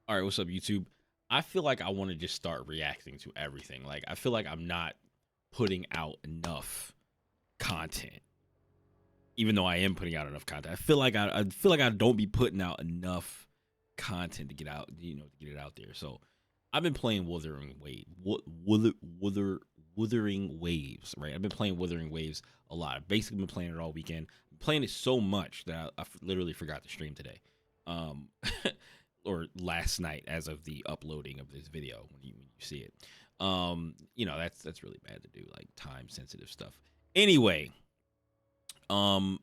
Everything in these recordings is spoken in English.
All right, what's up, YouTube? I feel like I want to just start reacting to everything. Like, I feel like I'm not putting out enough content, even though I am putting out enough content. I feel like I don't be putting out enough content to get out, to get it out there. So, I've been playing Wuthering Waves, right? I've been playing Wuthering Waves a lot. I've basically been playing it all weekend. I'm playing it so much that I literally forgot to stream today. Um, or last night as of the uploading of this video when you see it. That's really bad to do, like time sensitive stuff. Anyway, um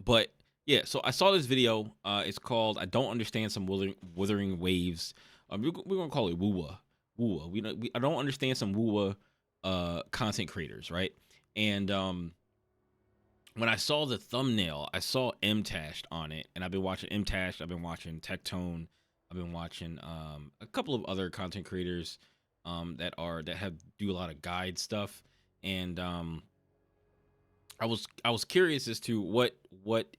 but yeah, so I saw this video. It's called "I Don't Understand Some Wuthering Waves." We're gonna call it Woowa. Woowa. I don't understand some Woowa content creators, right? And when I saw the thumbnail, I saw MTashed on it, and I've been watching MTashed. I've been watching Tectone. I've been watching a couple of other content creators that have do a lot of guide stuff, and I was curious as to what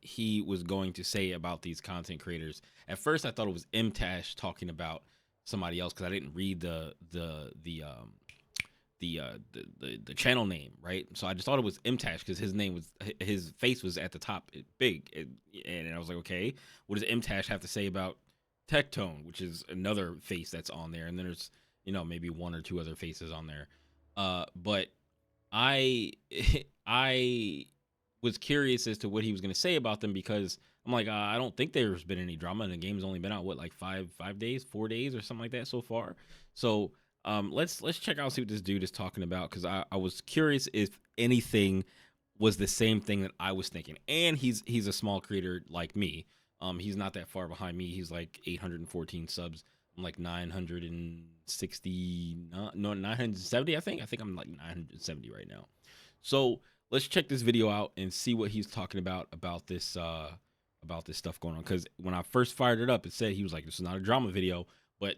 he was going to say about these content creators. At first, I thought it was MTash talking about somebody else because I didn't read the channel name, right? So I just thought it was MTash because his face was at the top, big, and I was like, okay, what does MTash have to say about Tectone, which is another face that's on there, and then there's maybe one or two other faces on there, but I I was curious as to what he was going to say about them because I'm like, I don't think there's been any drama, and the game's only been out what, like 5 days, 4 days, or something like that so far. So let's check out, see what this dude is talking about, because I was curious if anything was the same thing that I was thinking. And he's a small creator like me. He's not that far behind me. He's like 814 subs. I'm like 960, no, 970. I think I'm like 970 right now. So let's check this video out and see what he's talking about this stuff going on. Because when I first fired it up, it said he was like, "This is not a drama video," but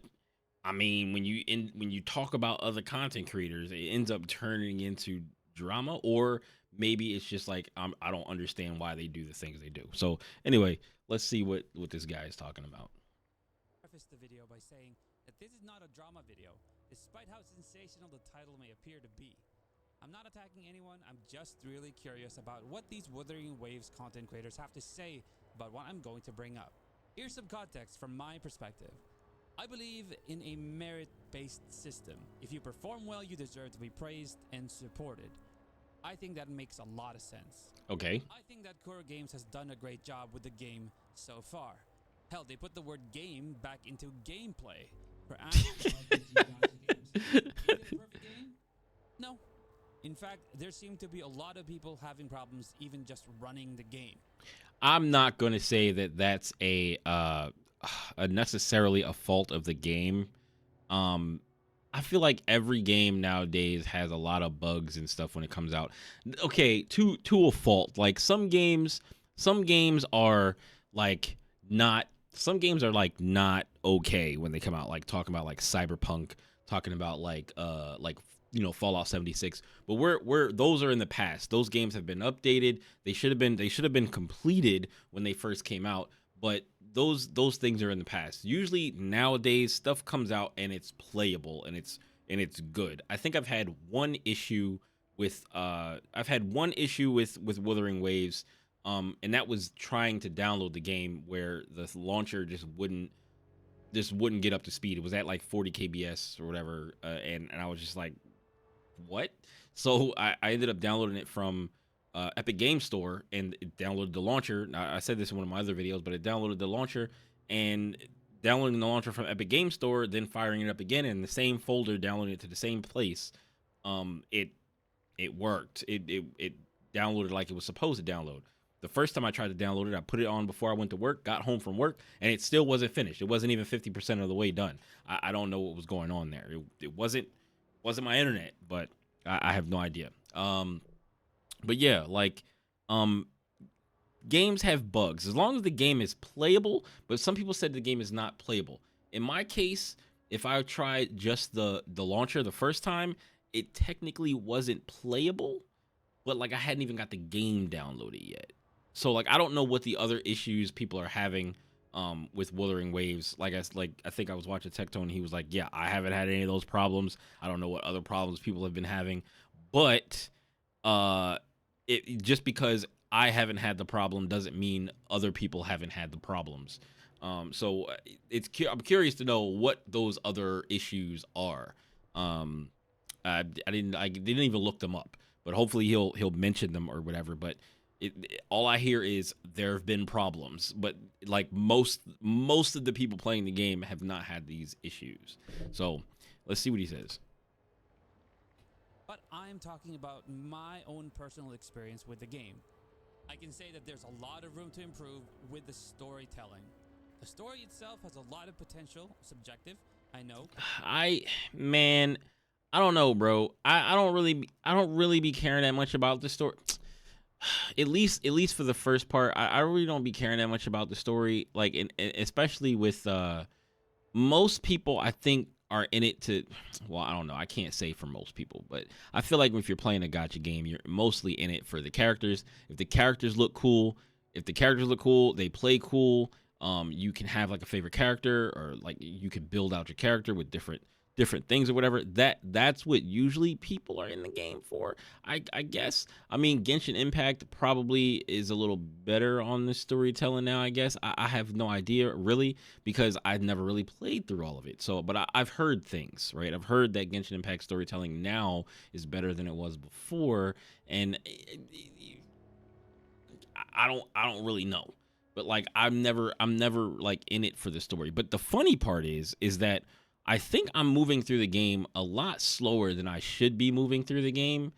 I mean, when you talk about other content creators, it ends up turning into drama, or maybe it's just like I don't understand why they do the things they do. So anyway, let's see what this guy is talking about. Preface the video by saying that this is not a drama video, despite how sensational the title may appear to be. I'm not attacking anyone, I'm just really curious about what these Wuthering Waves content creators have to say about what I'm going to bring up. Here's some context from my perspective. I believe in a merit-based system. If you perform well, you deserve to be praised and supported. I think that makes a lot of sense. Okay. I think that Core Games has done a great job with the game so far. Hell, they put the word game back into gameplay. For games. Is it a perfect game? No. In fact, there seem to be a lot of people having problems even just running the game. I'm not going to say that that's a necessarily a fault of the game. I feel like every game nowadays has a lot of bugs and stuff when it comes out. Okay, to a fault. Like some games are like not. Some games are like not okay when they come out. Like talking about like Cyberpunk, talking about like Fallout 76. But we're those are in the past. Those games have been updated. They should have been completed when they first came out. But those things are in the past. Usually nowadays stuff comes out and it's playable and it's good. I think I've had one issue with Wuthering Waves, and that was trying to download the game where the launcher just wouldn't get up to speed. It was at like 40 kbs or whatever, and I was just like, what? So I ended up downloading it from Epic Game Store, and it downloaded the launcher. I said this in one of my other videos, but it downloaded the launcher, and downloading the launcher from Epic Game Store, then firing it up again in the same folder, downloading it to the same place. It worked. It downloaded like it was supposed to download. The first time I tried to download it, I put it on before I went to work, got home from work, and it still wasn't finished. It wasn't even 50% of the way done. I don't know what was going on there. It wasn't my internet, but I have no idea. But yeah, like, games have bugs as long as the game is playable. But some people said the game is not playable. In my case, if I tried just the launcher the first time, it technically wasn't playable, but like I hadn't even got the game downloaded yet. So like I don't know what the other issues people are having with Wuthering Waves. I think I was watching Tectone, he was like, yeah, I haven't had any of those problems. I don't know what other problems people have been having, but it just because I haven't had the problem doesn't mean other people haven't had the problems. So I'm curious to know what those other issues are. I didn't even look them up, but hopefully he'll mention them or whatever. But all I hear is there have been problems, but like most of the people playing the game have not had these issues. So let's see what he says. But I'm talking about my own personal experience with the game. I can say that there's a lot of room to improve with the storytelling. The story itself has a lot of potential, subjective, I know. Man, I don't know, bro. I don't really be caring that much about the story. At least for the first part, I really don't be caring that much about the story. Like, especially with most people, I think are in it to. Well, I don't know. I can't say for most people, but I feel like if you're playing a gacha game, you're mostly in it for the characters. If the characters look cool, they play cool. You can have like a favorite character, or like you could build out your character with different things or whatever. That's what usually people are in the game for. I guess. I mean, Genshin Impact probably is a little better on the storytelling now. I guess I have no idea really, because I've never really played through all of it. So, but I've heard things, right? I've heard that Genshin Impact storytelling now is better than it was before, and I don't really know. But like I'm never like in it for the story. But the funny part is that I think I'm moving through the game a lot slower than I should be moving through the game,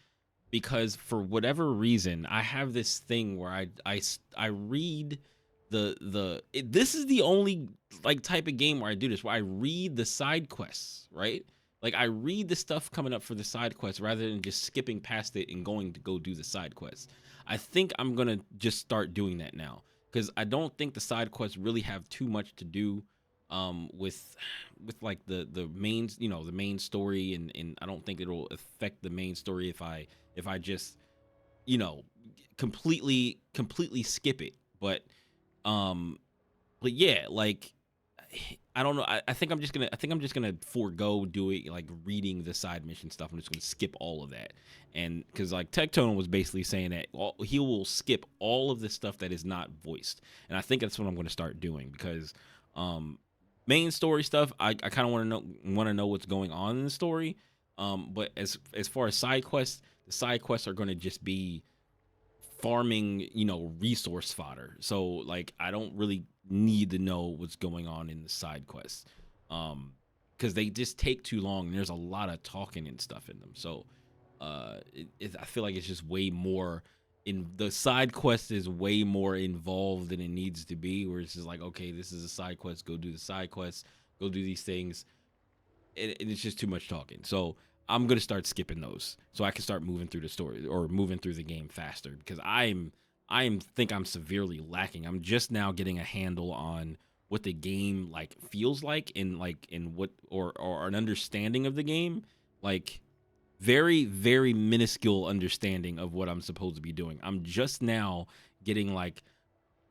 because for whatever reason I have this thing where I read this is the only like type of game where I do this, where I read the side quests, right? Like I read the stuff coming up for the side quests rather than just skipping past it and going to go do the side quests. I think I'm gonna just start doing that now, because I don't think the side quests really have too much to do with like the main, the main story, and I don't think it'll affect the main story if I just, you know completely skip it. But yeah, like I don't know. I think I'm just gonna forego doing like reading the side mission stuff. I'm just gonna skip all of that, and because like Tectone was basically saying that he will skip all of the stuff that is not voiced, and I think that's what I'm gonna start doing, because main story stuff I kind of want to know what's going on in the story. But as far as side quests, the side quests are gonna just be farming, resource fodder. So like I don't really need to know what's going on in the side quests, because they just take too long and there's a lot of talking and stuff in them. So I feel like it's just way more in the side quest is way more involved than it needs to be, where it's just like, okay, this is a side quest, go do the side quest, go do these things, and it's just too much talking. So I'm gonna start skipping those so I can start moving through the story or moving through the game faster, because I think I'm severely lacking. I'm just now getting a handle on what the game like feels like, and like in what or an understanding of the game, like very very minuscule understanding of what I'm supposed to be doing. I'm just now getting like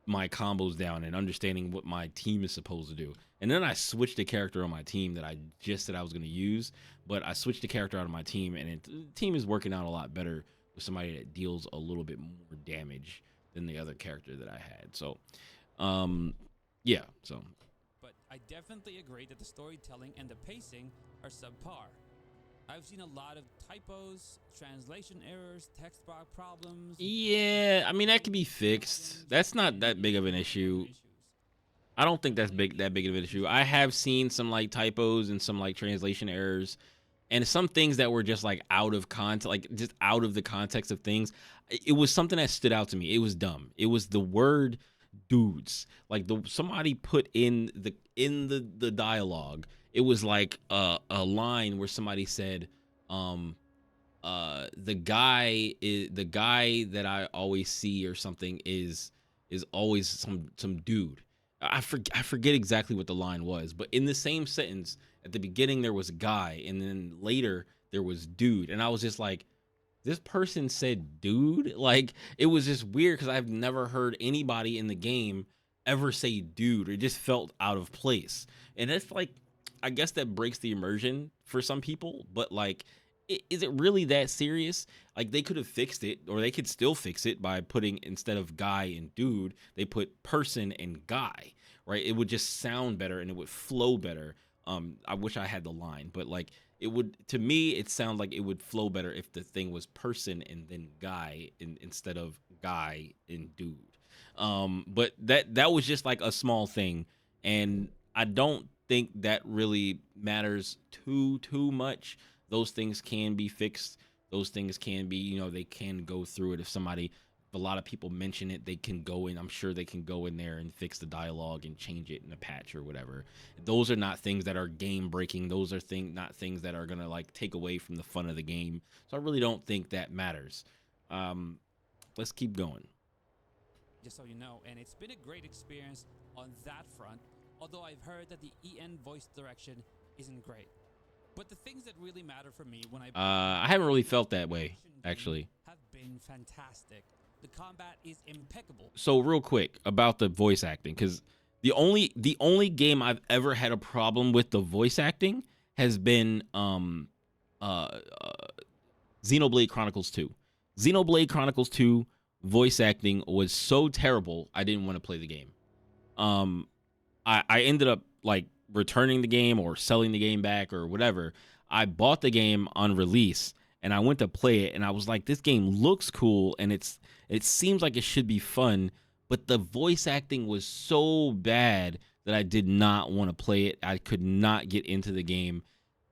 my combos down and understanding what my team is supposed to do. And then I switched the character on my team that I just said I was going to use, but I switched the character out of my team, and the team is working out a lot better with somebody that deals a little bit more damage than the other character that I had. So, yeah. So, But I definitely agree that the storytelling and the pacing are subpar. I've seen a lot of typos, translation errors, text box problems. yeah, I mean that could be fixed. That's not that big of an issue. I don't think that's that big of an issue. I have seen some like typos and some like translation errors, and some things that were just like out of context, like just out of the context of things. It was something that stood out to me. It was dumb. It was the word dudes. Like somebody put in the dialogue. It was like a line where somebody said, the guy that I always see or something is always some dude. I forget exactly what the line was, but in the same sentence at the beginning there was guy, and then later there was dude, and I was just like, this person said dude. Like it was just weird, because I've never heard anybody in the game ever say dude. It just felt out of place. And it's like, I guess that breaks the immersion for some people, but like, is it really that serious? Like, they could have fixed it, or they could still fix it by putting, instead of guy and dude, they put person and guy, right? It would just sound better and it would flow better. I wish I had the line, but like, it would, to me, it sounds like it would flow better if the thing was person and then guy instead of guy and dude. But that was just like a small thing, and I don't think that really matters too much. Those things can be fixed. Those things can be, they can go through it. If a lot of people mention it, they can go in. I'm sure they can go in there and fix the dialogue and change it in a patch or whatever. Those are not things that are game breaking. Those are not things that are gonna like take away from the fun of the game. So I really don't think that matters. Let's keep going. Just so you know, and it's been a great experience on that front, although I've heard that the EN voice direction isn't great. But the things that really matter for me when I haven't really felt that way, actually. Have been fantastic. The combat is impeccable. So real quick about the voice acting, because the only game I've ever had a problem with the voice acting has been Xenoblade Chronicles 2. Xenoblade Chronicles 2 voice acting was so terrible I didn't want to play the game. I ended up like returning the game or selling the game back or whatever. I bought the game on release and I went to play it and I was like, this game looks cool and it seems like it should be fun, but the voice acting was so bad that I did not want to play it. I could not get into the game.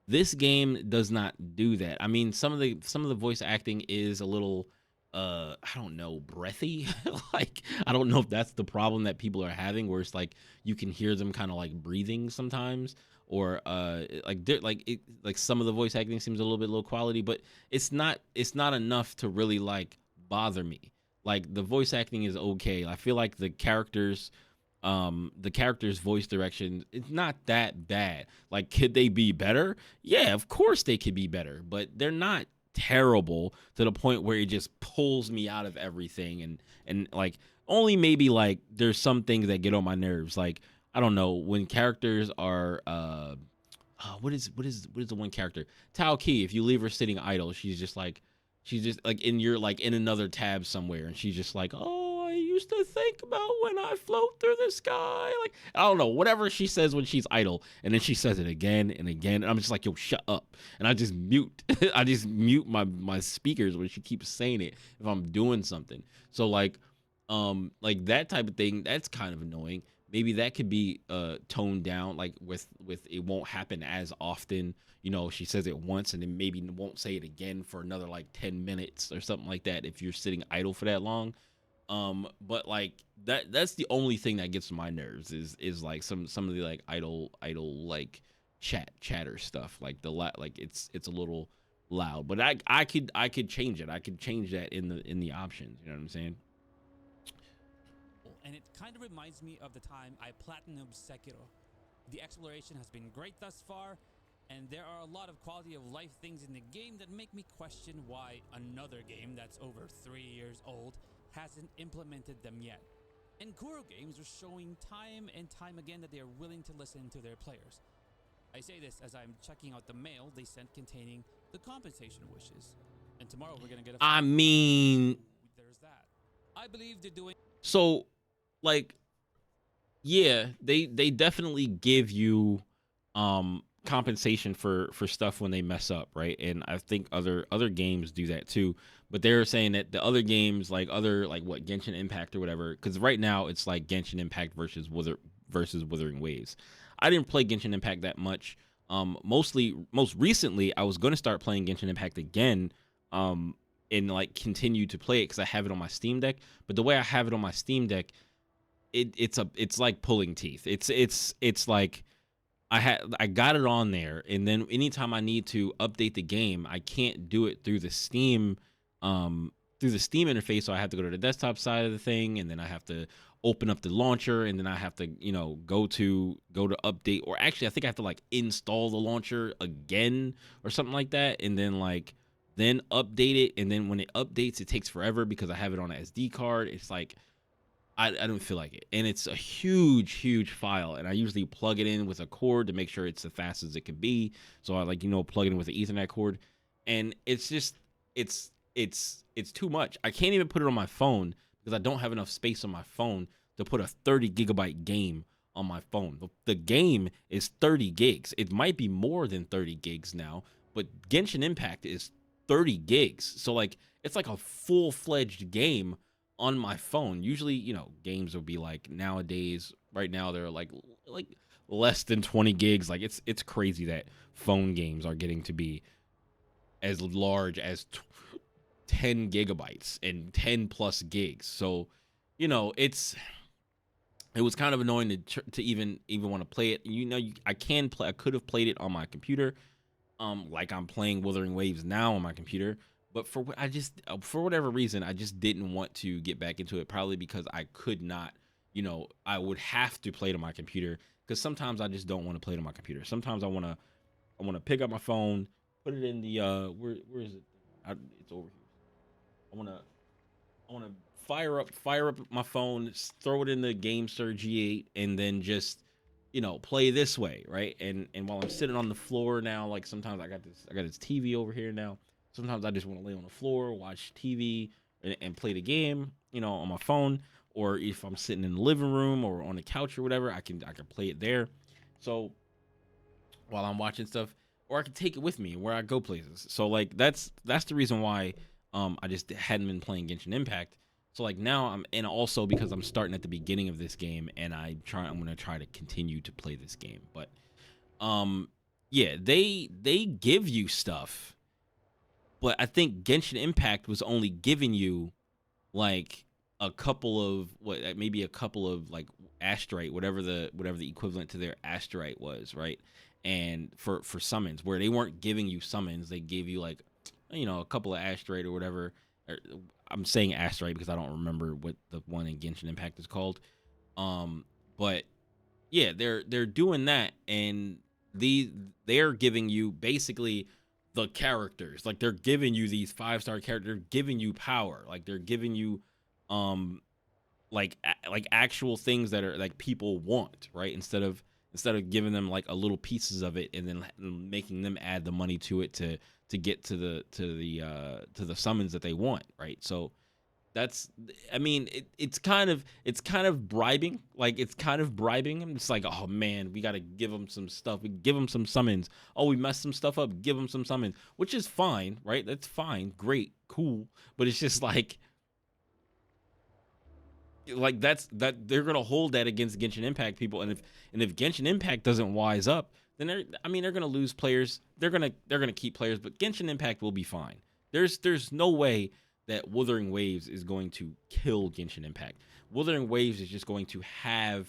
This game does not do that. I mean, some of the voice acting is a little I don't know, breathy. Like, I don't know if that's the problem that people are having, where it's like you can hear them kind of like breathing sometimes, or like some of the voice acting seems a little bit low quality, but it's not enough to really like bother me. Like, the voice acting is okay. I feel like the characters voice direction is not that bad. Like, could they be better? Yeah, of course they could be better, but they're not terrible to the point where it just pulls me out of everything. And like, only maybe like there's some things that get on my nerves. Like, I don't know, when characters are what is the one character, Tao Key, if you leave her sitting idle, she's just like you're like in another tab somewhere and she's just like, oh, I used to think about when I float through the sky. Like, I don't know, whatever she says when she's idle, and then she says it again and again, and I'm just like, yo, shut up. And I just mute my speakers when she keeps saying it if I'm doing something. So like that type of thing, that's kind of annoying. Maybe that could be toned down, like with it won't happen as often. She says it once and then maybe won't say it again for another like 10 minutes or something like that if you're sitting idle for that long. But like that's the only thing that gets on my nerves is like some of the like idle like chatter stuff. Like like it's a little loud. But I could change it. I could change that in the options. You know what I'm saying? And it kind of reminds me of the time I platinumed Sekiro. The exploration has been great thus far, and there are a lot of quality of life things in the game that make me question why another game that's over 3 years old hasn't implemented them yet. And Kuro Games are showing time and time again that they are willing to listen to their players. I say this as I'm checking out the mail they sent containing the compensation wishes. And tomorrow we're going to get a... I mean... There's that. I believe they're doing... So... like, yeah, they definitely give you compensation for stuff when they mess up, right? And I think other games do that too. But they're saying that the other games, like what, Genshin Impact or whatever, because right now it's like Genshin Impact versus Wuthering Waves. I didn't play Genshin Impact that much. Most recently, I was going to start playing Genshin Impact again, and like continue to play it because I have it on my Steam Deck. But the way I have it on my Steam Deck, it's like pulling teeth. It's like I got it on there, and then anytime I need to update the game, I can't do it through the Steam interface. So I have to go to the desktop side of the thing, and then I have to open up the launcher, and then I have to go to update, or actually I think I have to like install the launcher again or something like that, and then update it, and then when it updates, it takes forever because I have it on an SD card. It's like, I don't feel like it. And it's a huge file. And I usually plug it in with a cord to make sure it's the fastest as it could be. So I like, plug it in with an Ethernet cord. And it's just it's too much. I can't even put it on my phone because I don't have enough space on my phone to put a 30 gigabyte game on my phone. The game is 30 gigs. It might be more than 30 gigs now, but Genshin Impact is 30 gigs. So like it's like a full-fledged game on my phone. Usually, games will be like nowadays, right now they're like less than 20 gigs. Like it's crazy that phone games are getting to be as large as 10 gigabytes and 10 plus gigs. So, it was kind of annoying to even want to play it. I can play. I could have played it on my computer, like I'm playing Wuthering Waves now on my computer. But for whatever reason, I just didn't want to get back into it. Probably because I could not. I would have to play it on my computer because sometimes I just don't want to play it on my computer. Sometimes I want to pick up my phone, put it in the where is it? It's over here. I want to fire up my phone, throw it in the GameSir G8, and then just play this way, right? And while I'm sitting on the floor now, like sometimes I got this TV over here now. Sometimes I just want to lay on the floor, watch TV, and play the game, on my phone. Or if I'm sitting in the living room or on the couch or whatever, I can play it there. So while I'm watching stuff, or I can take it with me where I go places. So like that's the reason why I just hadn't been playing Genshin Impact. So like now and also because I'm starting at the beginning of this game and I'm going to try to continue to play this game. But yeah, they give you stuff, but I think Genshin Impact was only giving you like a couple of maybe a couple of like asterite, whatever the equivalent to their asterite was, right? And for summons, where they weren't giving you summons, they gave you like a couple of asterite or whatever. I'm saying asterite because I don't remember what the one in Genshin Impact is called. But yeah, they're doing that, and they're giving you basically the characters. Like they're giving you these 5-star characters, they're giving you power. Like they're giving you like actual things that are like people want, right? Instead of giving them like a little pieces of it and then making them add the money to it to get to the summons that they want, right? So that's, I mean, it's kind of bribing. Like it's kind of bribing. I'm just like, oh man, we got to give them some stuff. We give them some summons. Oh, we messed some stuff up. Give them some summons, which is fine, right? That's fine, great, cool. But it's just like that they're gonna hold that against Genshin Impact people, and if Genshin Impact doesn't wise up, then they're gonna lose players. They're gonna keep players, but Genshin Impact will be fine. There's no way that Wuthering Waves is going to kill Genshin Impact. Wuthering Waves is just going to have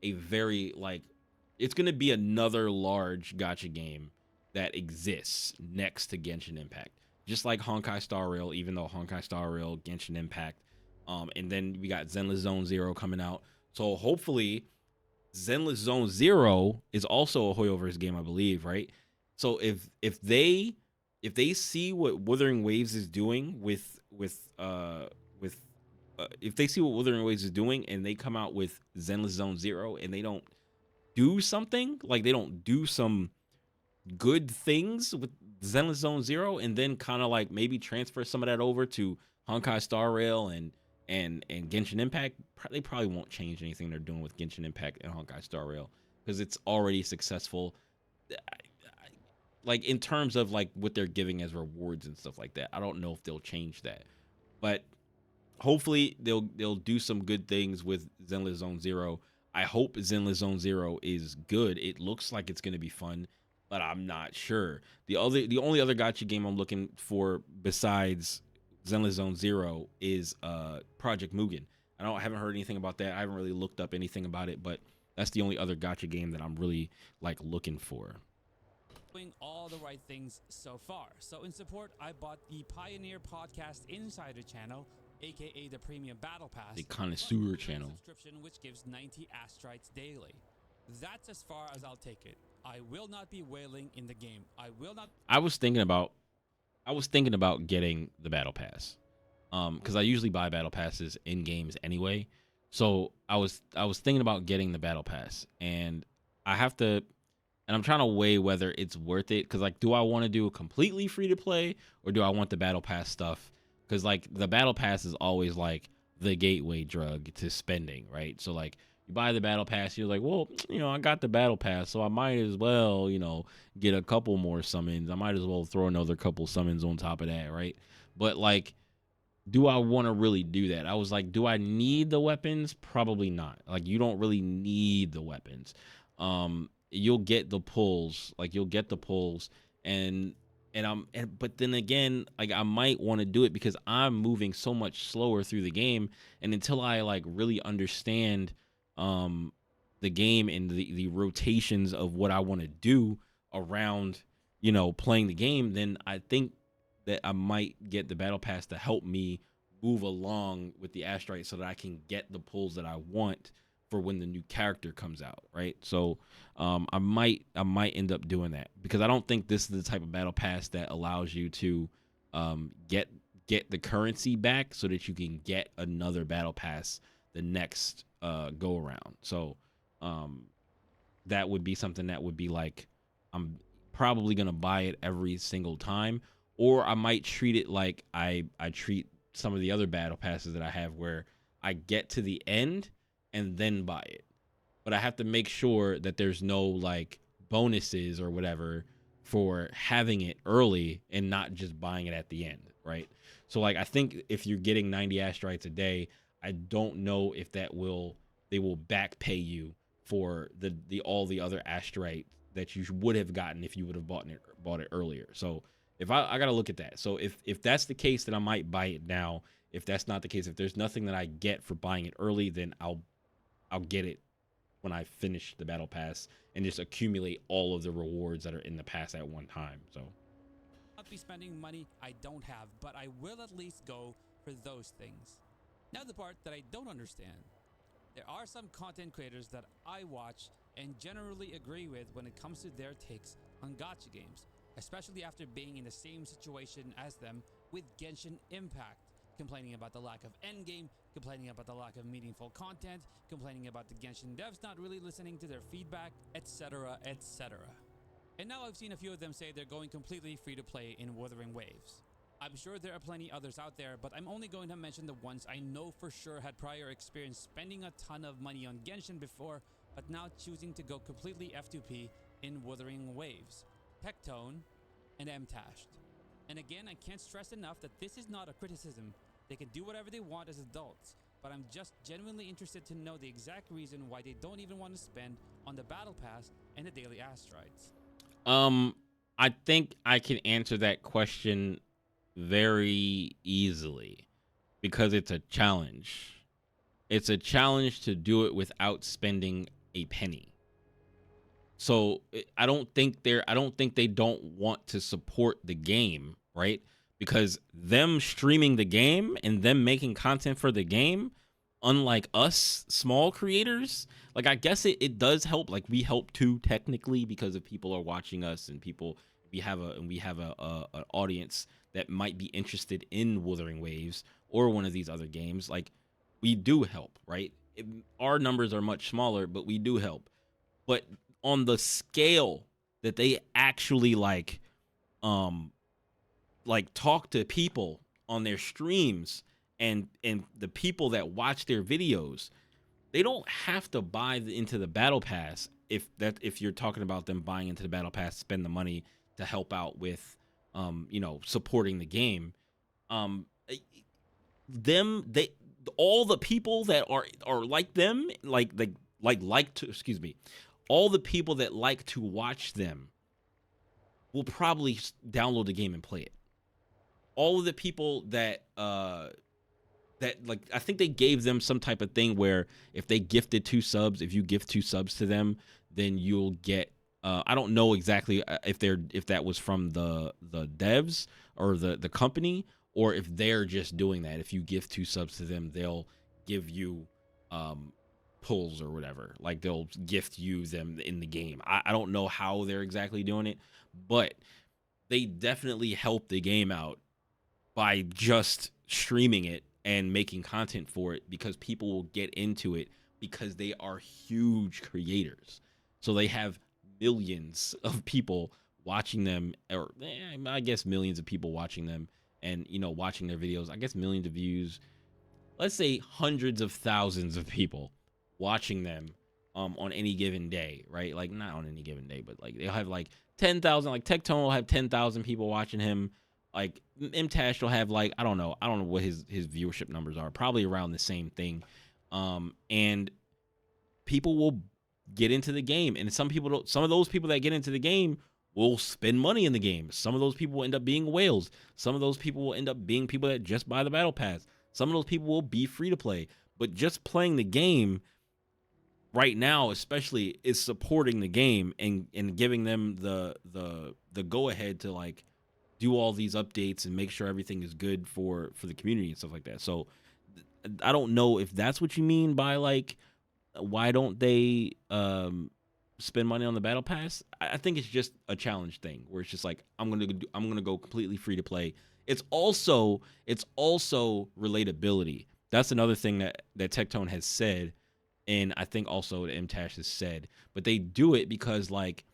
a very it's gonna be another large gacha game that exists next to Genshin Impact, just like Honkai Star Rail. Even though Honkai Star Rail, Genshin Impact. And then we got Zenless Zone Zero coming out. So hopefully Zenless Zone Zero is also a Hoyoverse game, I believe, right? So if they see what Wuthering Waves is doing if they see what Wuthering Waves is doing and they come out with Zenless Zone Zero and they don't do something, like they don't do some good things with Zenless Zone Zero and then kind of like maybe transfer some of that over to Honkai Star Rail and Genshin Impact, they probably won't change anything they're doing with Genshin Impact and Honkai Star Rail because it's already successful. Like in terms of like what they're giving as rewards and stuff like that, I don't know if they'll change that, but hopefully they'll do some good things with Zenless Zone Zero. I hope Zenless Zone Zero is good. It looks like it's going to be fun, but I'm not sure. The only other gacha game I'm looking for besides Zenless Zone Zero is Project Mugen. I haven't heard anything about that. I haven't really looked up anything about it, but that's the only other gacha game that I'm really like looking for. Doing all the right things so far. So in support, I bought the Pioneer Podcast Insider channel, aka the Premium Battle Pass, the Connoisseur channel, subscription which gives 90 astrites daily. That's as far as I'll take it. I will not be whaling in the game. I was thinking about getting the battle pass, because I usually buy battle passes in games anyway. So I was thinking about getting the battle pass, and I have to, and I'm trying to weigh whether it's worth it. Because, like, do I want to do a completely free to play, or do I want the battle pass stuff? Because, like, the battle pass is always like the gateway drug to spending, right? So, like, you buy the battle pass, you're like, well, I got the battle pass, so I might as well, get a couple more summons. I might as well throw another couple summons on top of that, right? But, like, do I want to really do that? I was like, do I need the weapons? Probably not. Like, you don't really need the weapons. You'll get the pulls, like you'll get the pulls, and but then again, like, I might want to do it because I'm moving so much slower through the game, and until I like really understand um the game and the rotations of what I want to do around playing the game, then I think that I might get the battle pass to help me move along with the asteroid so that I can get the pulls that I want for when the new character comes out, right? So I might end up doing that because I don't think this is the type of battle pass that allows you to get the currency back so that you can get another battle pass the next go around. So um that would be something that would be like, I'm probably gonna buy it every single time, or I might treat it like I treat some of the other battle passes that I have, where I get to the end and then buy it. But I have to make sure that there's no like bonuses or whatever for having it early and not just buying it at the end, right? So, like, I think if you're getting 90 asteroids a day, I don't know if they will back pay you for the all the other asteroids that you would have gotten if you would have bought it earlier. So if I gotta look at that. So if that's the case, then I might buy it now. If that's not the case, if there's nothing that I get for buying it early, then I'll get it when I finish the battle pass and just accumulate all of the rewards that are in the pass at one time. So Not be spending money I don't have, but I will at least go for those things. Now, the part that I don't understand. There are some content creators that I watch and generally agree with when it comes to their takes on gacha games, especially after being in the same situation as them with Genshin Impact, complaining about the lack of endgame, complaining about the lack of meaningful content, complaining about the Genshin devs not really listening to their feedback, etc., etc. And now I've seen a few of them say they're going completely free to play in Wuthering Waves. I'm sure there are plenty others out there, but I'm only going to mention the ones I know for sure had prior experience spending a ton of money on Genshin before, but now choosing to go completely F2P in Wuthering Waves, Pectone, and Mtashed. And again, I can't stress enough that this is not a criticism. They can do whatever they want as adults, but I'm just genuinely interested to know the exact reason why they don't even want to spend on the Battle Pass and the Daily Asteroids. I think I can answer that question very easily because it's a challenge. It's a challenge to do it without spending a penny. So I don't think they don't want to support the game, right? Because them streaming the game and them making content for the game, unlike us small creators, like, I guess it does help. Like, we help too, technically, because if people are watching us and we have a an audience that might be interested in Wuthering Waves or one of these other games, like, we do help, right? Our numbers are much smaller, but we do help. But on the scale that they actually um talk to people on their streams, and the people that watch their videos, they don't have to buy into the battle pass. If you're talking about them buying into the battle pass, spend the money to help out with supporting the game. um them they All the people that are like them, like to excuse me, all the people that like to watch them will probably download the game and play it. All of the people that, like, I think they gave them some type of thing where if they gifted if you gift 2 subs to them, then you'll get I don't know exactly if that was from the devs or the company, or if they're just doing that. If you gift 2 subs to them, they'll give you pulls or whatever. Like, they'll gift you them in the game. I don't know how they're exactly doing it, but they definitely help the game out by just streaming it and making content for it, because people will get into it because they are huge creators. So they have millions of people watching them, or I guess millions of people watching them, and watching their videos. I guess millions of views. Let's say hundreds of thousands of people watching them on any given day, right? Like, not on any given day, but like they'll have like 10,000. Like Tectone will have 10,000 people watching him. Like Mtash will have like I don't know what his viewership numbers are. Probably around the same thing. And people will get into the game, and some of those people that get into the game will spend money in the game. Some of those people will end up being whales. Some of those people will end up being people that just buy the battle pass. Some of those people will be free to play. But just playing the game right now, especially, is supporting the game and giving them the go ahead to like do all these updates and make sure everything is good for the community and stuff like that. So I don't know if that's what you mean by like, why don't they spend money on the battle pass? I think it's just a challenge thing where it's just like, I'm gonna go completely free to play. It's also relatability. That's another thing that Tectone has said, and I think also that Mtash has said. But they do it because like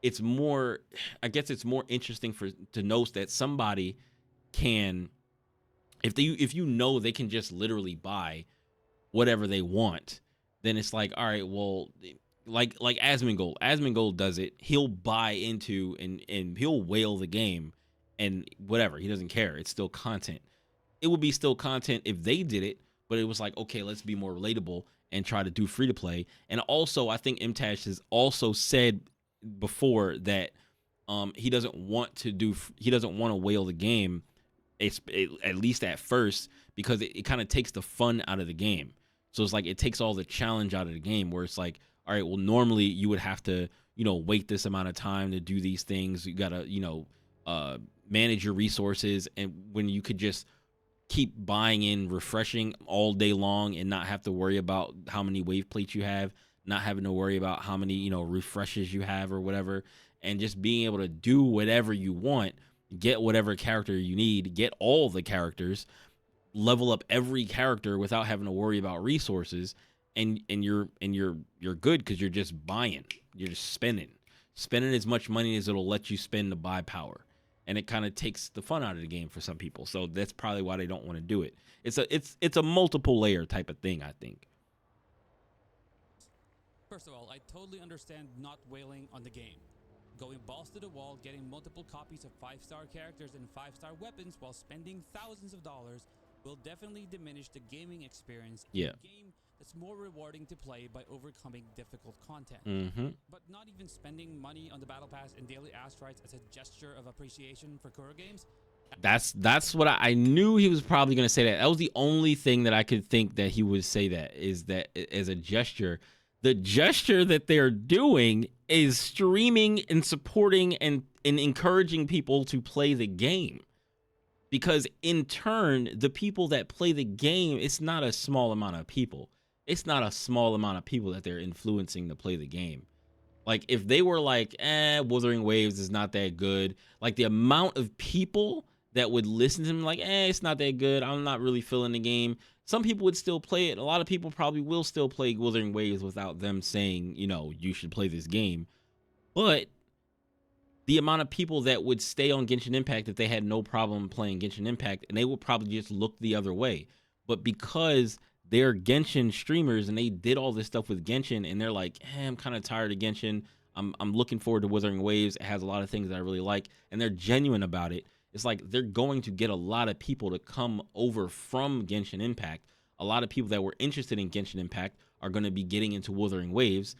it's more, I guess it's more interesting to note that somebody can, if they can just literally buy whatever they want, then it's like, all right, well, like Asmongold. Asmongold does it. He'll buy into and he'll whale the game and whatever. He doesn't care. It's still content. It would be still content if they did it, but it was like, okay, let's be more relatable and try to do free to play. And also, I think Mtash has also said before that he doesn't want to whale the game, at least at first, because it kind of takes the fun out of the game. So it's like it takes all the challenge out of the game, where it's like, all right, well, normally you would have to, wait this amount of time to do these things. You gotta, manage your resources, and when you could just keep buying in, refreshing all day long, and not have to worry about how many wave plates you have, not having to worry about how many, refreshes you have or whatever, and just being able to do whatever you want, get whatever character you need, get all the characters, level up every character without having to worry about resources, and you're good, because you're just buying, you're just spending as much money as it'll let you spend to buy power. And it kind of takes the fun out of the game for some people. So that's probably why they don't want to do it. It's a multiple layer type of thing, I think. First of all, I totally understand not whaling on the game. Going balls to the wall, getting multiple copies of 5-star characters and 5-star weapons while spending thousands of dollars will definitely diminish the gaming experience in a game that's more rewarding to play by overcoming difficult content. But not even spending money on the battle pass and daily asteroids as a gesture of appreciation for Kuro games. That's what I knew he was probably going to say. That was the only thing that I could think that he would say, that is that as a gesture. The gesture that they're doing is streaming and supporting and encouraging people to play the game. Because in turn, the people that play the game, it's not a small amount of people. It's not a small amount of people that they're influencing to play the game. Like, if they were like, Wuthering Waves is not that good, like the amount of people that would listen to them like, it's not that good, I'm not really feeling the game. Some people would still play it. A lot of people probably will still play Wuthering Waves without them saying, you should play this game. But the amount of people that would stay on Genshin Impact if they had no problem playing Genshin Impact, and they would probably just look the other way. But because they're Genshin streamers and they did all this stuff with Genshin, and they're like, I'm kind of tired of Genshin. I'm looking forward to Wuthering Waves. It has a lot of things that I really like, and they're genuine about it. It's like they're going to get a lot of people to come over from Genshin Impact. A lot of people that were interested in Genshin Impact are going to be getting into Wuthering Waves.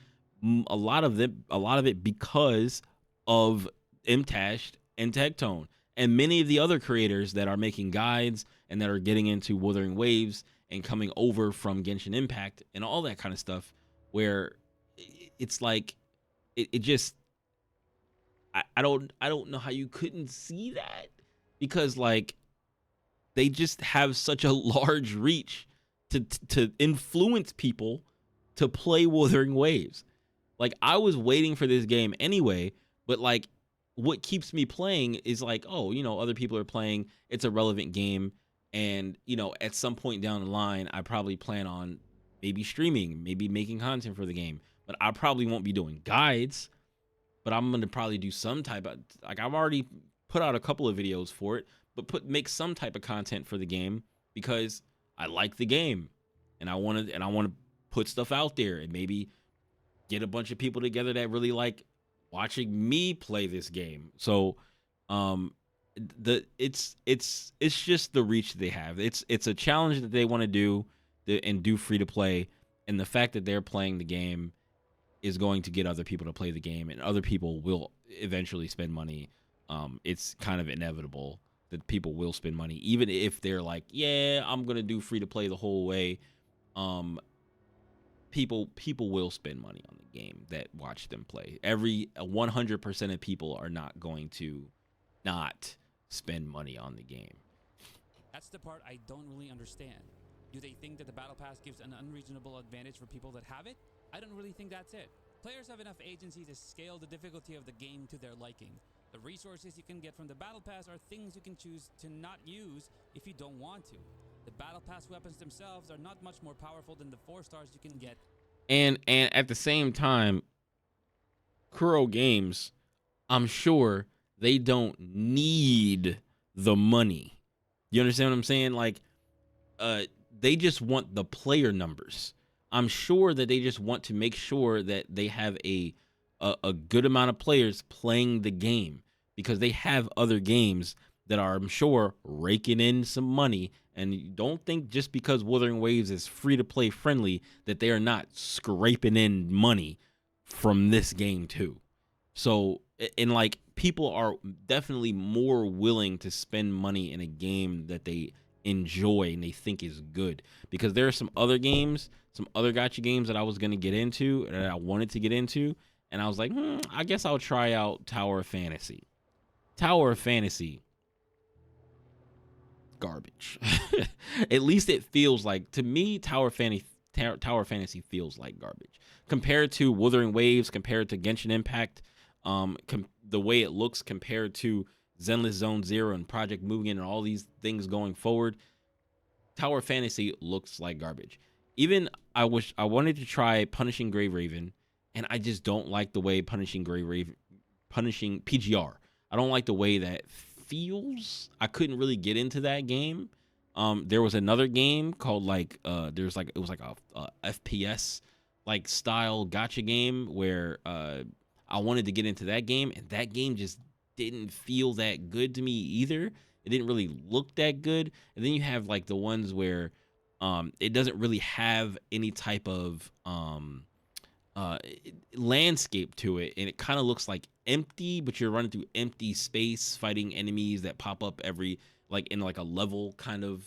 A lot of it because of Mtash and Tectone, and many of the other creators that are making guides and that are getting into Wuthering Waves and coming over from Genshin Impact and all that kind of stuff, where it's like it just I don't know how you couldn't see that, because like they just have such a large reach to influence people to play Wuthering Waves. Like, I was waiting for this game anyway, but like what keeps me playing is like, other people are playing, it's a relevant game. And, you know, at some point down the line, I probably plan on maybe streaming, maybe making content for the game. But I probably won't be doing guides, but I'm gonna probably do some type of, like, I've already put out a couple of videos for it, but make some type of content for the game because I like the game and I want to put stuff out there and maybe get a bunch of people together that really like watching me play this game. So um it's just the reach that they have. It's a challenge that they want to do and do free to play, and the fact that they're playing the game is going to get other people to play the game, and other people will eventually spend money. It's kind of inevitable that people will spend money, even if they're like, "Yeah, I'm gonna do free to play the whole way." Um, people will spend money on the game that watch them play. 100% of people are not going to not spend money on the game. That's the part I don't really understand. Do they think that the Battle Pass gives an unreasonable advantage for people that have it? I don't really think that's it. Players have enough agency to scale the difficulty of the game to their liking. The resources you can get from the Battle Pass are things you can choose to not use if you don't want to. The Battle Pass weapons themselves are not much more powerful than the 4 stars you can get. And at the same time, Kuro Games, I'm sure they don't need the money. You understand what I'm saying? Like, they just want the player numbers. I'm sure that they just want to make sure that they have a good amount of players playing the game, because they have other games that are, I'm sure, raking in some money. And you don't think just because Wuthering Waves is free to play friendly that they are not scraping in money from this game too. So, and like, people are definitely more willing to spend money in a game that they enjoy and they think is good, because there are some other games, some other gacha games that I was going to get into, that I wanted to get into, and I was like, I guess I'll try out Tower of Fantasy. Tower of Fantasy, garbage. At least it feels like, to me, Tower of Fantasy feels like garbage compared to Wuthering Waves, compared to Genshin Impact, the way it looks compared to Zenless Zone Zero and Project Mugen and all these things going forward. Tower of Fantasy looks like garbage. Even I wanted to try Punishing Grey Raven, and I just don't like the way Punishing PGR. I don't like the way that feels. I couldn't really get into that game. There was another game called it was like a FPS like style gacha game where I wanted to get into that game, and that game just didn't feel that good to me either. It didn't really look that good. And then you have like the ones where it doesn't really have any type of landscape to it, and it kind of looks like empty, but you're running through empty space fighting enemies that pop up every, like, in like a level kind of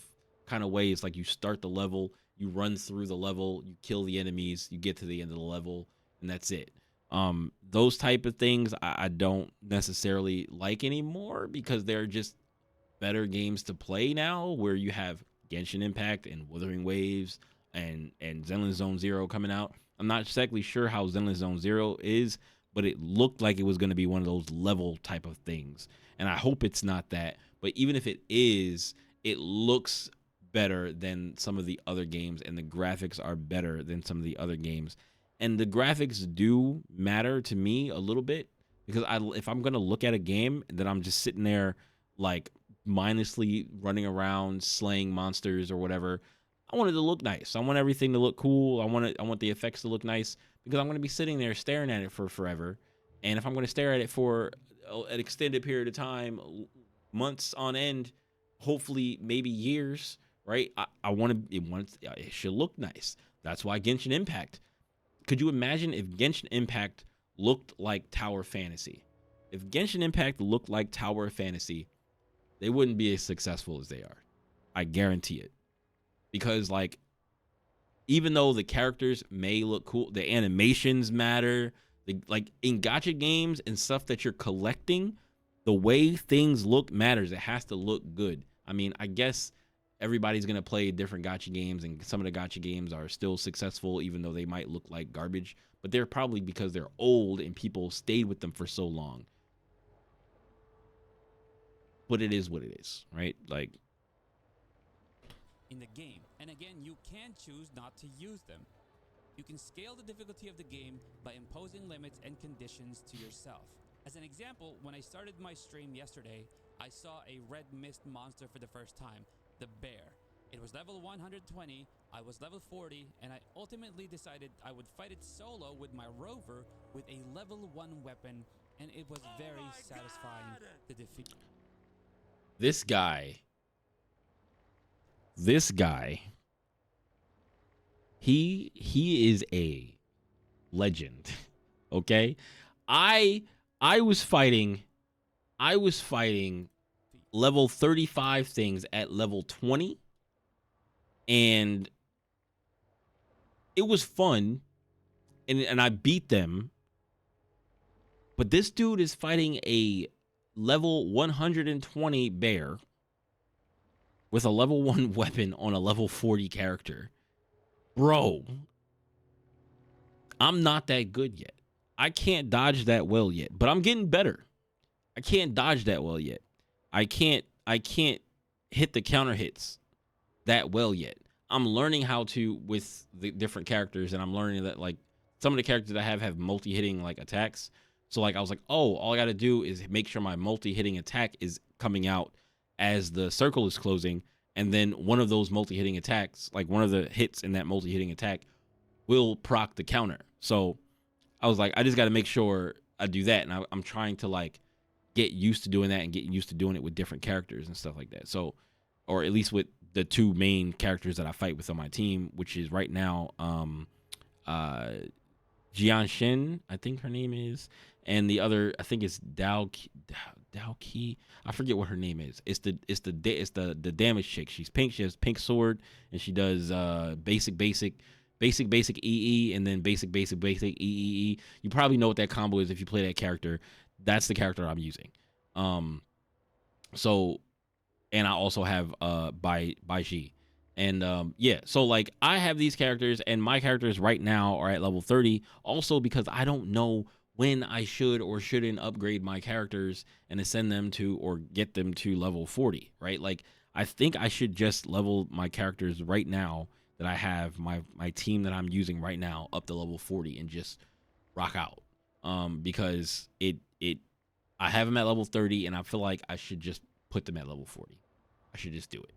way. It's like you start the level, you run through the level, you kill the enemies, you get to the end of the level, and that's it. Those type of things I don't necessarily like anymore, because they're just better games to play now, where you have Genshin Impact and Wuthering Waves and Zenless Zone Zero coming out. I'm not exactly sure how Zenless Zone Zero is, but it looked like it was going to be one of those level type of things, and I hope it's not that. But even if it is, it looks better than some of the other games, and the graphics are better than some of the other games. And the graphics do matter to me a little bit, because if I'm going to look at a game that I'm just sitting there like mindlessly running around slaying monsters or whatever, I want it to look nice. I want everything to look cool. I want the effects to look nice, because I'm going to be sitting there staring at it for forever. And if I'm going to stare at it for an extended period of time, months on end, hopefully maybe years, right? It should look nice. That's why Genshin Impact. Could you imagine if Genshin Impact looked like Tower Fantasy? If Genshin Impact looked like Tower Fantasy, they wouldn't be as successful as they are. I guarantee it. Because, like, even though the characters may look cool, the animations matter. Like, in gacha games and stuff that you're collecting, the way things look matters. It has to look good. I mean, I guess everybody's going to play different gacha games, and some of the gacha games are still successful, even though they might look like garbage. But they're probably because they're old and people stayed with them for so long. But it is what it is, right? Like, in the game. And again, you can choose not to use them. You can scale the difficulty of the game by imposing limits and conditions to yourself. As an example, when I started my stream yesterday, I saw a red mist monster for the first time, the bear. It was level 120, I was level 40, and I ultimately decided I would fight it solo with my rover with a level 1 weapon, and it was very satisfying to defeat. This guy, he is a legend. Okay? I was fighting level 35 things at level 20, and it was fun, and I beat them. But this dude is fighting a level 120 bear with a level 1 weapon on a level 40 character. Bro, I'm not that good yet. I can't dodge that well yet, but I'm getting better. I can't dodge that well yet. I can't hit the counter hits that well yet. I'm learning how to with the different characters, and I'm learning that like some of the characters that I have multi-hitting like attacks. So like I was like, oh, all I got to do is make sure my multi-hitting attack is coming out as the circle is closing, and then one of those multi-hitting attacks, like one of the hits in that multi-hitting attack, will proc the counter. So I was like, I just got to make sure I do that, and I'm trying to like get used to doing that and get used to doing it with different characters and stuff like that. So, or at least with the two main characters that I fight with on my team, which is right now Jian Shin, I think her name is, and the other I think it's Dao Ki. I forget what her name is. It's the damage chick. She's pink. She has pink sword, and she does basic EE, and then basic EE. You probably know what that combo is if you play that character. That's the character I'm using. So, and I also have Bai Ji. And yeah, so like I have these characters, and my characters right now are at level 30, also because I don't know when I should or shouldn't upgrade my characters and ascend them to or get them to level 40, right? Like I think I should just level my characters right now that I have, my team that I'm using right now, up to level 40 and just rock out. Because I have them at level 30, and I feel like I should just put them at level 40. I should just do it.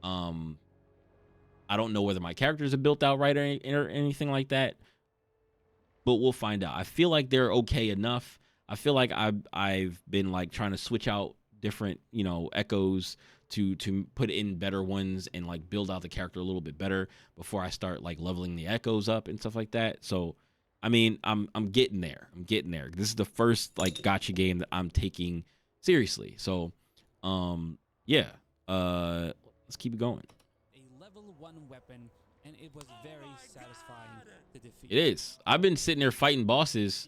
I don't know whether my characters are built out right or anything like that, but we'll find out. I feel like they're okay enough. I feel like I've been like trying to switch out different, echoes to put in better ones and like build out the character a little bit better before I start like leveling the echoes up and stuff like that. So, I mean, I'm getting there. This is the first like gacha game that I'm taking seriously. So, yeah. Let's keep it going. Level 1 weapon, and it was very satisfying to defeat. It is. I've been sitting there fighting bosses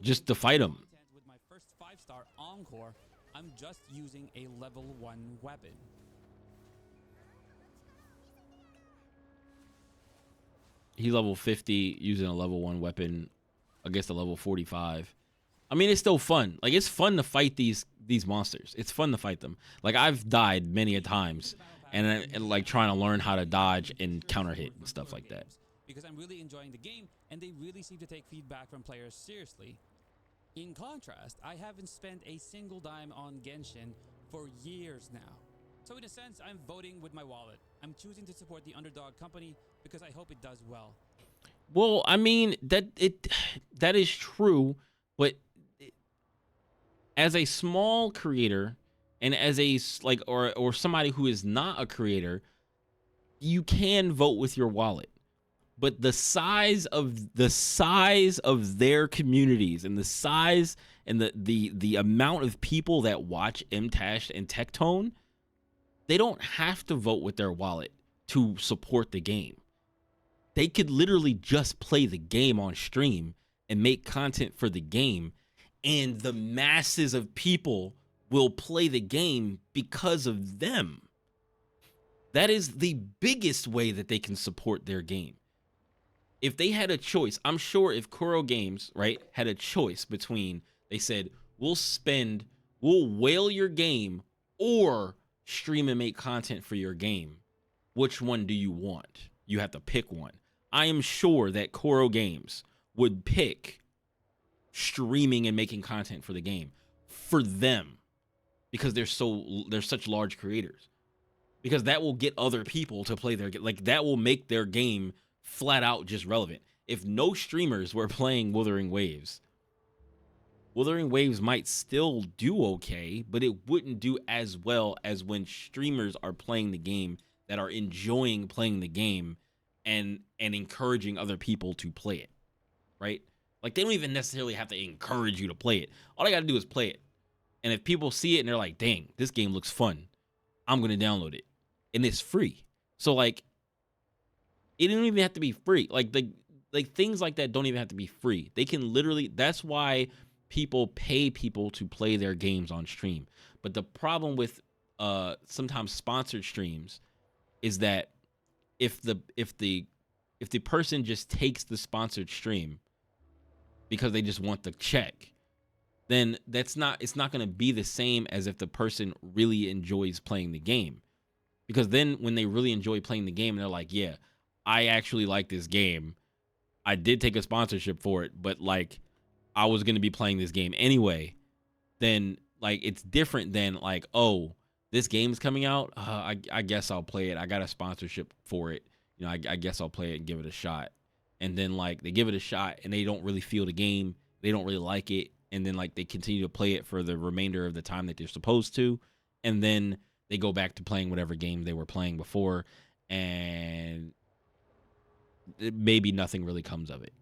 just to fight them. With my first 5-star encore, I'm just using a level 1 weapon. He's level 50 using a level 1 weapon against a level 45. I mean, it's still fun. Like, it's fun to fight these monsters. It's fun to fight them. Like, I've died many a times. And like trying to learn how to dodge and counter hit and stuff like that. Because I'm really enjoying the game, and they really seem to take feedback from players seriously. In contrast, I haven't spent a single dime on Genshin for years now. So in a sense, I'm voting with my wallet. I'm choosing to support the underdog company because I hope it does well. Well, I mean, that is true, but as a small creator, and as a like or somebody who is not a creator, you can vote with your wallet. But the size of their communities and the size and the amount of people that watch MTash and Tectone, they don't have to vote with their wallet to support the game. They could literally just play the game on stream and make content for the game, and the masses of people will play the game because of them. That is the biggest way that they can support their game. If they had a choice, I'm sure if Kuro Games, right, had a choice between, they said, we'll whale your game or stream and make content for your game, which one do you want? You have to pick one. I am sure that Koro Games would pick streaming and making content for the game for them because they're such large creators. Because that will get other people to play their game. Like, that will make their game flat out just relevant. If no streamers were playing Wuthering Waves might still do okay, but it wouldn't do as well as when streamers are playing the game, that are enjoying playing the game and encouraging other people to play it, right? Like, they don't even necessarily have to encourage you to play it. All they got to do is play it. And if people see it and they're like, dang, this game looks fun, I'm going to download it. And it's free. So, like, it don't even have to be free. Like things like that don't even have to be free. They can literally, that's why people pay people to play their games on stream. But the problem with sometimes sponsored streams is that if the person just takes the sponsored stream because they just want the check, then it's not going to be the same as if the person really enjoys playing the game. Because then when they really enjoy playing the game and they're like, yeah, I actually like this game. I did take a sponsorship for it, but like, I was going to be playing this game anyway. Then, like, it's different than like, oh, this game's coming out. I guess I'll play it. I got a sponsorship for it. You know, I guess I'll play it and give it a shot. And then, like, they give it a shot and they don't really feel the game. They don't really like it. And then, like, they continue to play it for the remainder of the time that they're supposed to. And then they go back to playing whatever game they were playing before, and maybe nothing really comes of it.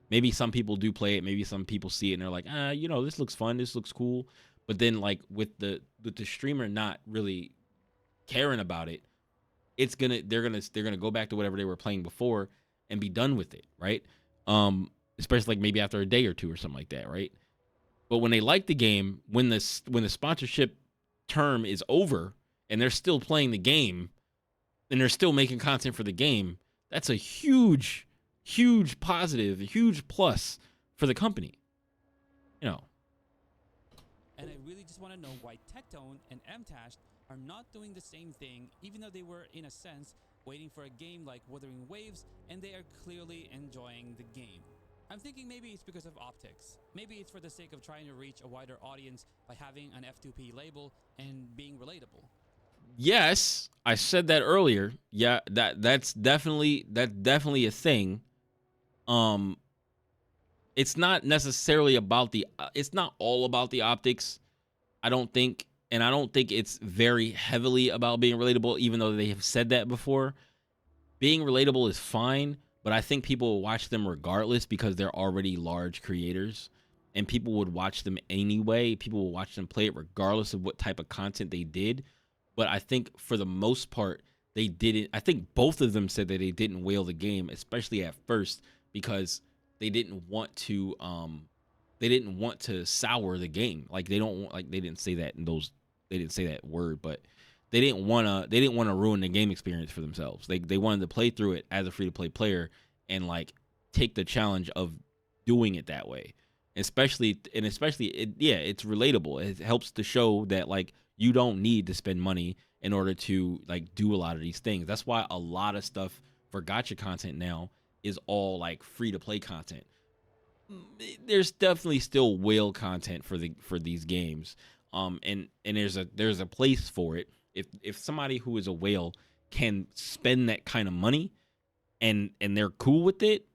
Maybe some people do play it. Maybe some people see it and they're like, you know, this looks fun. This looks cool. But then, like, with the streamer not really caring about it, they're gonna go back to whatever they were playing before and be done with it, right? Especially like maybe after a day or two or something like that, right? But when they like the game, when the sponsorship term is over and they're still playing the game and they're still making content for the game, that's a huge positive, a huge plus for the company. You know. And I really just want to know why Tectone and MTash are not doing the same thing, even though they were, in a sense, waiting for a game like Wuthering Waves, and they are clearly enjoying the game. I'm thinking maybe it's because of optics. Maybe it's for the sake of trying to reach a wider audience by having an F2P label and being relatable. Yes, I said that earlier. Yeah, that's definitely a thing. It's not necessarily about it's not all about the optics, I don't think, and I don't think it's very heavily about being relatable, even though they have said that before. Being relatable is fine, but I think people will watch them regardless because they're already large creators, and people would watch them anyway. People will watch them play it regardless of what type of content they did. But I think for the most part, they didn't. I think both of them said that they didn't whale the game, especially at first, because they didn't want to. They didn't want to sour the game. Like, they don't want. Like, they didn't say that in those. They didn't say that word, but they didn't want to. They didn't want to ruin the game experience for themselves. They wanted to play through it as a free to play player and like take the challenge of doing it that way. Especially it's relatable. It helps to show that like you don't need to spend money in order to like do a lot of these things. That's why a lot of stuff for gacha content now is all like free to play content. There's definitely still whale content for these games. And there's a place for it. If somebody who is a whale can spend that kind of money and they're cool with it,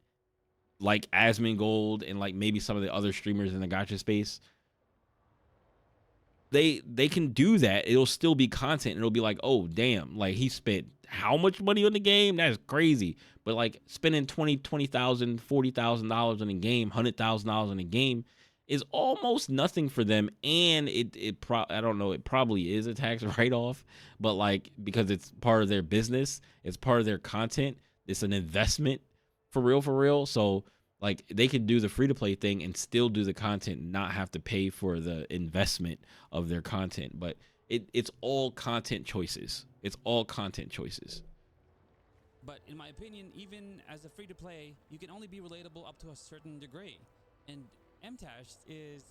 like Asmongold and like maybe some of the other streamers in the gacha space, they can do that. It'll still be content. It'll be like, oh damn, like he spent how much money on the game? That's crazy. But like spending $20,000, $40,000 on a game, $100,000 on a game is almost nothing for them. And I don't know, it probably is a tax write-off, but like because it's part of their business, it's part of their content, it's an investment for real. So like they can do the free to play thing and still do the content and not have to pay for the investment of their content. But it's all content choices. It's all content choices. But in my opinion, even as a free to play, you can only be relatable up to a certain degree. And MTash is,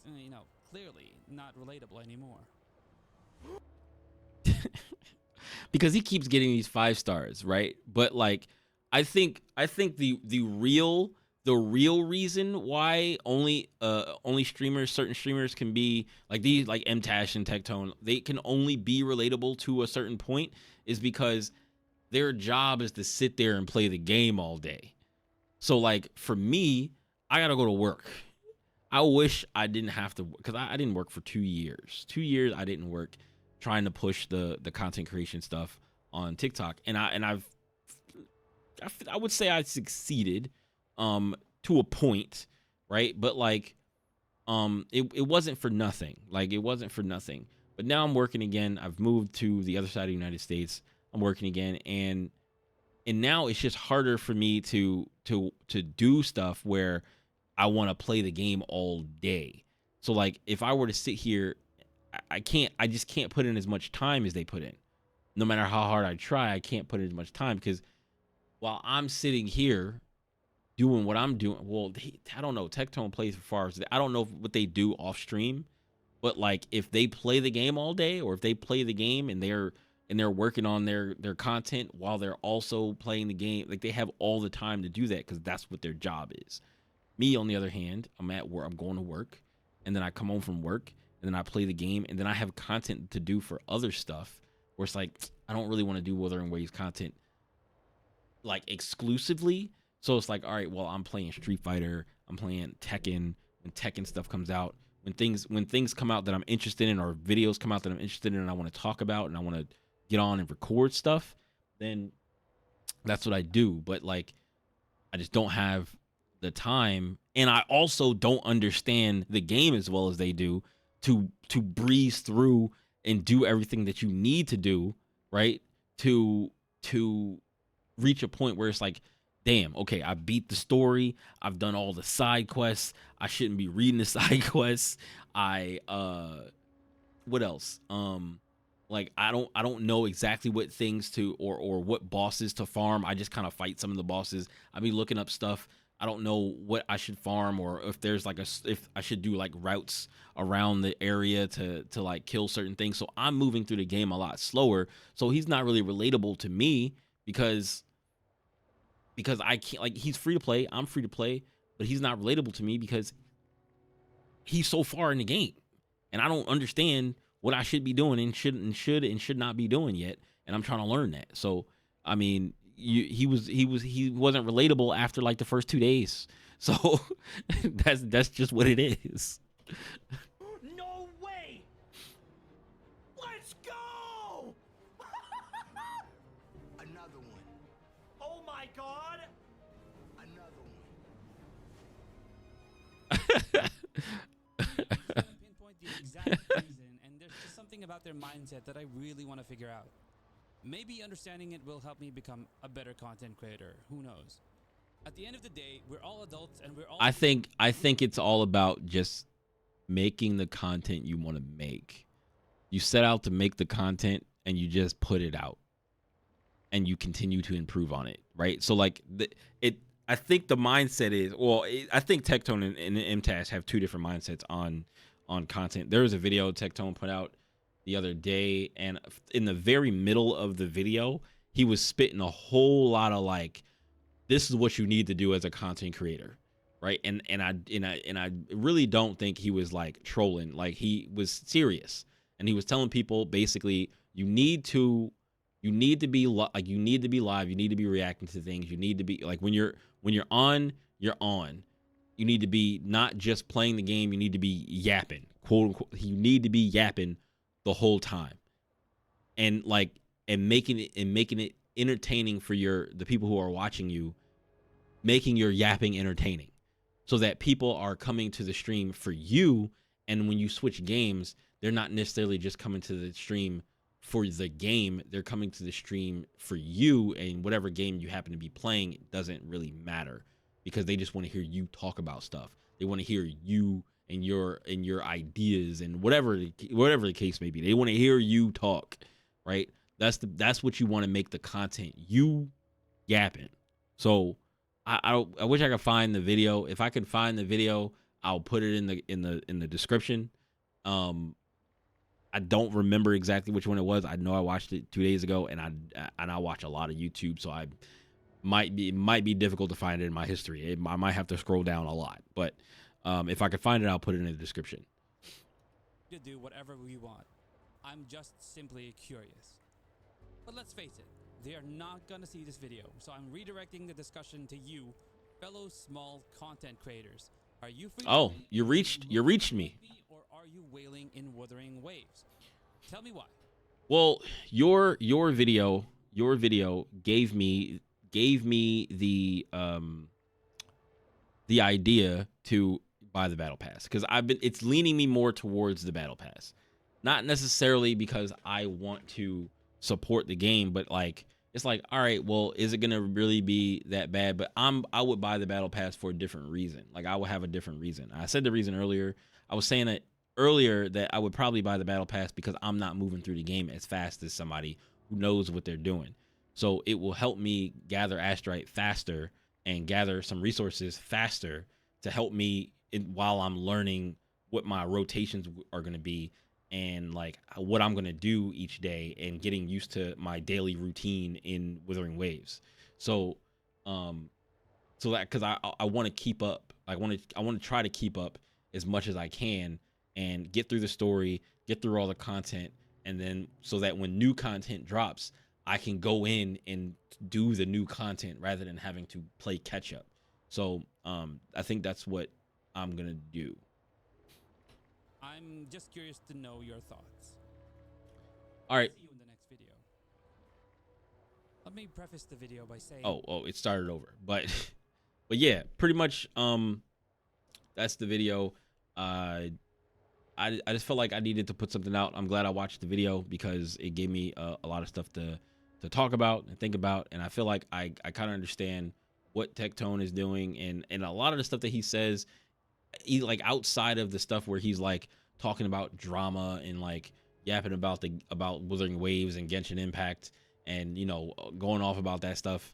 clearly not relatable anymore. because he keeps getting these 5 stars, right? But like, I think the real reason why only streamers, certain streamers can be like these, like MTash and Tectone, they can only be relatable to a certain point, is because their job is to sit there and play the game all day. So like for me, I gotta go to work. I wish I didn't have to, because I didn't work for 2 years. 2 years I didn't work trying to push the content creation stuff on TikTok, and I would say I succeeded, to a point, right? But like, it wasn't for nothing. Like it wasn't for nothing. But now I'm working again. I've moved to the other side of the United States. I'm working again, and now it's just harder for me to do stuff where I want to play the game all day. So like if I were to sit here, I just can't put in as much time as they put in. No matter how hard I try, I can't put in as much time, because while I'm sitting here doing what I'm doing, well, I don't know. Tectone plays for far. I don't know what they do off stream, but like if they play the game all day, or if they play the game and they're working on their content while they're also playing the game, like they have all the time to do that, because that's what their job is. Me, on the other hand, I'm at work. I'm going to work, and then I come home from work, and then I play the game, and then I have content to do for other stuff. Where it's like I don't really want to do Wuthering Waves content like exclusively. So it's like, all right, well, I'm playing Street Fighter, I'm playing Tekken. When Tekken stuff comes out, when things come out that I'm interested in, or videos come out that I'm interested in, and I want to talk about, and I want to get on and record stuff, then that's what I do. But like, I just don't have the time, and I also don't understand the game as well as they do to breeze through and do everything that you need to do, right? To reach a point where it's like, damn, okay, I beat the story, I've done all the side quests, I shouldn't be reading the side quests. What else? Like I don't know exactly what things to, or what bosses to farm. I just kind of fight some of the bosses. I be looking up stuff. I don't know what I should farm, or if there's like if I should do like routes around the area to like kill certain things. So I'm moving through the game a lot slower. So he's not really relatable to me, because I can't, like, he's free to play, I'm free to play, but he's not relatable to me because he's so far in the game, and I don't understand what I should be doing and should not be doing yet, and I'm trying to learn that. So I mean, he wasn't relatable after like the first 2 days. So that's just what it is. No way! Let's go! Another one. Oh my god! Another Can't pinpoint the exact reason, and there's just something about their mindset that I really want to figure out. Maybe understanding it will help me become a better content creator. Who knows? At the end of the day, we're all adults, and we're all. I think it's all about just making the content you want to make. You set out to make the content, and you just put it out, and you continue to improve on it, right? So like I think the mindset is, well, I think Tectone and MTash have two different mindsets on content. There was a video Tectone put out the other day, and in the very middle of the video, he was spitting a whole lot of like, this is what you need to do as a content creator, right? And I really don't think he was like trolling. Like, he was serious, and he was telling people basically, you need to be like, you need to be live, you need to be reacting to things, you need to be like, when you're on, you're on. You need to be not just playing the game, you need to be yapping, quote unquote. You need to be yapping the whole time, and like, and making it entertaining for the people who are watching you, making your yapping entertaining, so that people are coming to the stream for you. And when you switch games, they're not necessarily just coming to the stream for the game, they're coming to the stream for you, and whatever game you happen to be playing, it doesn't really matter, because they just want to hear you talk about stuff. They want to hear you and your ideas, and whatever the case may be. They want to hear you talk, right? That's what you want to make the content, you yapping. So I wish I could find the video. If I can find the video, I'll put it in the description. I don't remember exactly which one it was. I know I watched it 2 days ago, and I watch a lot of YouTube, so it might be difficult to find it in my history. I might have to scroll down a lot, but if I could find it, I'll put it in the description. To do whatever we want. I'm just simply curious. But let's face it, they are not gonna see this video, so I'm redirecting the discussion to you, fellow small content creators. Are you free? Oh, you reached me. Or are you wailing in wuthering waves? Tell me why. Well, your video gave me the idea to buy the battle pass, because it's leaning me more towards the battle pass, not necessarily because I want to support the game, but like it's like, all right, well, is it gonna really be that bad? But I would buy the battle pass for a different reason. Like I would have a different reason. I said the reason earlier. I was saying it earlier that I would probably buy the battle pass because I'm not moving through the game as fast as somebody who knows what they're doing. So it will help me gather astrite faster and gather some resources faster to help me while I'm learning what my rotations are going to be and like what I'm going to do each day and getting used to my daily routine in Withering Waves. So so that, because I want to keep up. I want to try to keep up as much as I can and get through the story, get through all the content, and then so that when new content drops, I can go in and do the new content rather than having to play catch up. So I think that's what I'm gonna do. I'm just curious to know your thoughts. All right. See you in the next video. Let me preface the video by saying. Oh, it started over, but yeah, pretty much. That's the video. I just felt like I needed to put something out. I'm glad I watched the video because it gave me a lot of stuff to talk about and think about, and I feel like I kind of understand what Tectone is doing, and a lot of the stuff that he says, like outside of the stuff where he's like talking about drama and like yapping about Wuthering Waves and Genshin Impact and, you know, going off about that stuff.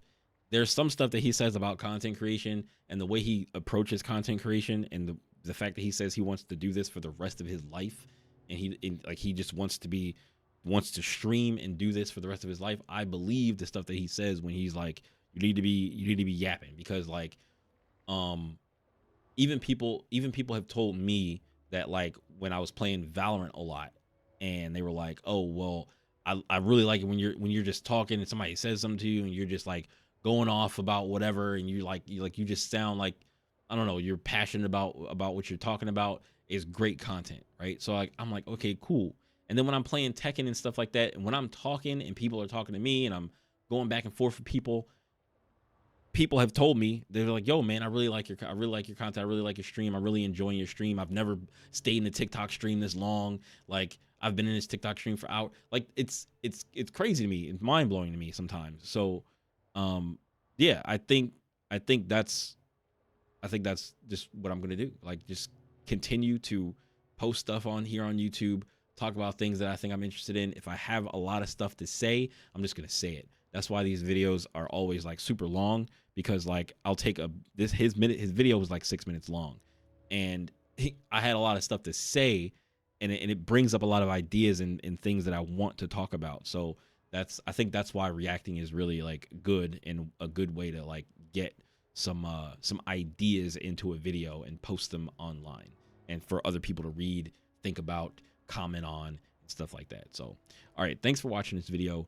There's some stuff that he says about content creation and the way he approaches content creation, and the fact that he says he wants to do this for the rest of his life, and he just wants to stream and do this for the rest of his life. I believe the stuff that he says when he's like, you need to be yapping, because like even people have told me that, like, when I was playing Valorant a lot and they were like, oh well, I really like it when you're just talking and somebody says something to you and you're just like going off about whatever, and you just sound like, I don't know, you're passionate about what you're talking about, is great content, right? So like I'm like, okay, cool. And then when I'm playing Tekken and stuff like that, and when I'm talking and people are talking to me and I'm going back and forth with people have told me, they're like, yo man, I really like your content, I really like your stream, I'm really enjoying your stream, I've never stayed in a TikTok stream this long, like I've been in this TikTok stream for hours. Like it's crazy to me, it's mind-blowing to me sometimes. So yeah, I think that's just what I'm gonna do. Like, just continue to post stuff on here on YouTube, talk about things that I think I'm interested in. If I have a lot of stuff to say, I'm just gonna say it. That's why these videos are always like super long, because like I'll take his video was like 6 minutes long, and I had a lot of stuff to say, and it brings up a lot of ideas and things that I want to talk about. So I think that's why reacting is really like good, and a good way to like get some ideas into a video and post them online, and for other people to read, think about, comment on, and stuff like that. So all right, thanks for watching this video.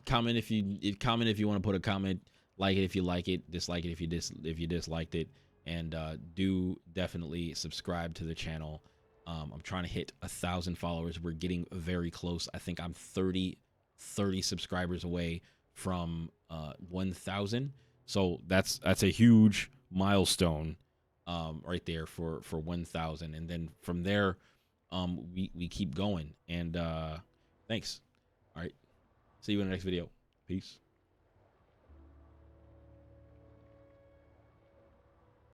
Comment if you want to put a comment, like it if you like it, dislike it if you disliked it, and do definitely subscribe to the channel. I'm trying to hit 1,000 followers. We're getting very close. I think I'm 30 subscribers away from 1,000. So that's a huge milestone right there for 1,000, and then from there we keep going. And thanks. All right, see you in the next video. Peace.